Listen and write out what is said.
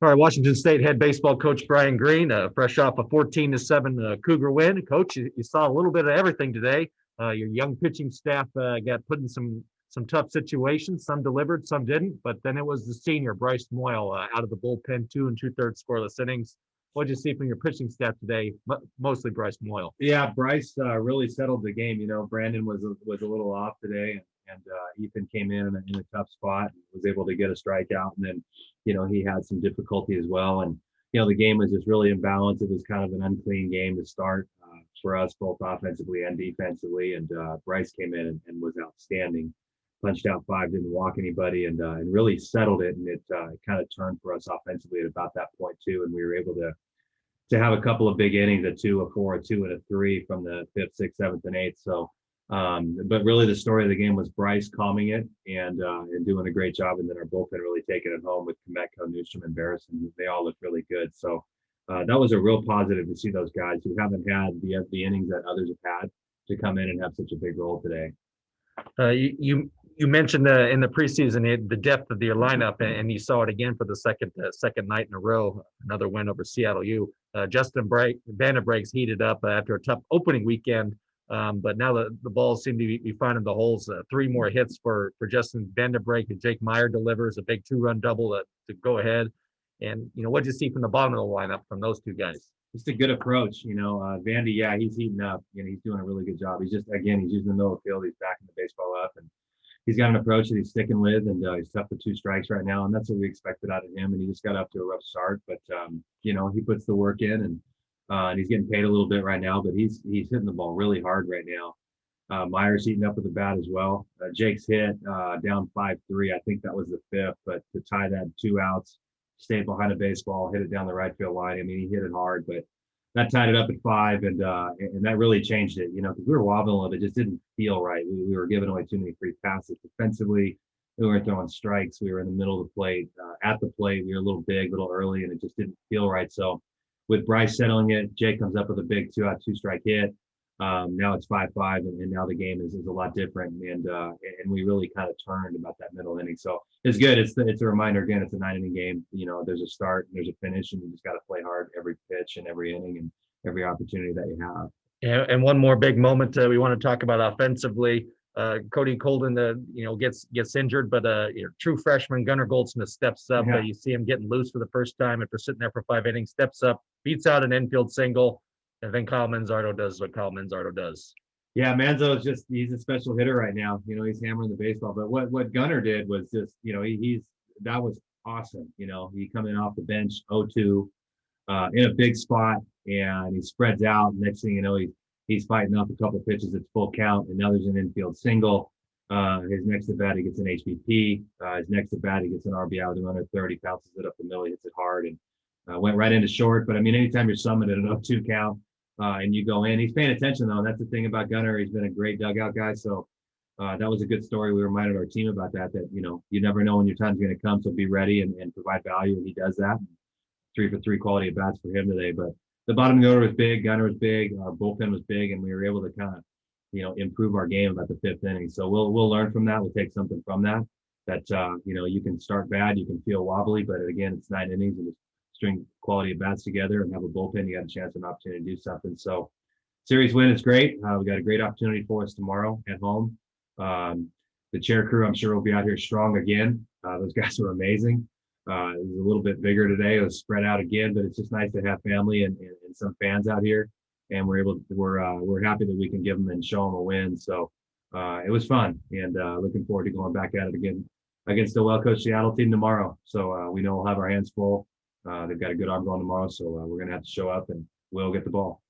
All right, Washington State head baseball coach Brian Green, fresh off a 14-7 Cougar win. Coach, you saw a little bit of everything today. Your young pitching staff got put in some tough situations. Some delivered, some didn't. But then it was the senior Bryce Moyle out of the bullpen, 2 2/3 scoreless innings. What did you see from your pitching staff today? Mostly Bryce Moyle. Yeah, Bryce really settled the game. Brandon was a little off today, and Ethan came in a tough spot and was able to get a strikeout, and then he had some difficulty as well, and the game was just really imbalanced. It was kind of an unclean game to start for us, both offensively and defensively, and Bryce came in and was outstanding. Punched out five, didn't walk anybody, and really settled it, and it kind of turned for us offensively at about that point too, and we were able to have a couple of big innings, a two, a four, a two, and a three from the fifth, sixth, seventh, and eighth. So, but really the story of the game was Bryce calming it and doing a great job, and then our bullpen really taking it home with Kometko, Newsom, and Barrison. They all looked really good. So that was a real positive to see those guys who haven't had the innings that others have had to come in and have such a big role today. You mentioned in the preseason the depth of your lineup, and you saw it again for the second night in a row. Another win over Seattle U. Justin Vanderbreg's heated up after a tough opening weekend, but now the balls seem to be finding the holes. 3 more hits for Justin Vanderbreg, and Jake Meyer delivers a big 2-run double to go ahead. And what did you see from the bottom of the lineup from those two guys? Just a good approach, Vandy. Yeah, he's heating up. He's doing a really good job. He's using the middle of the field. He's backing the baseball up, and he's got an approach that he's sticking with, and he's tough with 2 strikes right now, and that's what we expected out of him. And he just got up to a rough start, but he puts the work in, and he's getting paid a little bit right now, but he's hitting the ball really hard right now. Myers heating up with the bat as well. Jake's hit down 5-3. I think that was the 5th, but to tie that 2 outs, stayed behind a baseball, hit it down the right field line. I mean, he hit it hard, but that tied it up at 5, and that really changed it. Because we were wobbling, it just didn't feel right. We were giving away too many free passes defensively. We weren't throwing strikes. We were in the middle of the plate. At the plate, we were a little big, a little early, and it just didn't feel right. So with Bryce settling it, Jake comes up with a big 2-out, 2-strike hit. Now it's 5-5, and now the game is a lot different, and we really kind of turned about that middle inning. So it's good. It's a reminder again. It's a 9-inning game. There's a start, and there's a finish, and you just got to play hard every pitch and every inning and every opportunity that you have. Yeah, and one more big moment we want to talk about offensively. Cody Colden, gets injured, but true freshman Gunnar Goldsmith steps up. Yeah. You see him getting loose for the first time after sitting there for 5 innings. Steps up, beats out an infield single. And then Kyle Manzardo does what Kyle Manzardo does. Yeah, Manzo he's a special hitter right now. He's hammering the baseball. But what Gunnar did was just, that was awesome. He coming off the bench, 0-2, in a big spot, and he spreads out. Next thing you know, he's fighting off a couple of pitches at full count, and now there's an infield single. His next at bat, he gets an HBP. His next at bat, he gets an RBI with a runner 30, bounces it up the middle, hits it hard, and went right into short. But I mean, anytime you're summoned at an 0-2 count, and you go in, he's paying attention though. And that's the thing about Gunnar. He's been a great dugout guy. So that was a good story. We reminded our team about that you never know when your time's going to come. So be ready and provide value. And he does that. 3 for 3 quality at bats for him today. But the bottom of the order was big. Gunnar was big. Our bullpen was big, and we were able to kind of improve our game about the 5th inning. So we'll learn from that. We'll take something from that. You can start bad, you can feel wobbly, but again, it's 9 innings and string quality of bats together and have a bullpen, you got a chance and opportunity to do something. So series win is great. We got a great opportunity for us tomorrow at home. The chair crew, I'm sure, will be out here strong again. Those guys are amazing. It was a little bit bigger today. It was spread out again, but it's just nice to have family and some fans out here. And we're happy that we can give them and show them a win. So it was fun, and looking forward to going back at it again against a well-coached Seattle team tomorrow. So we know we'll have our hands full. They've got a good arm going tomorrow, so we're going to have to show up and we'll get the ball.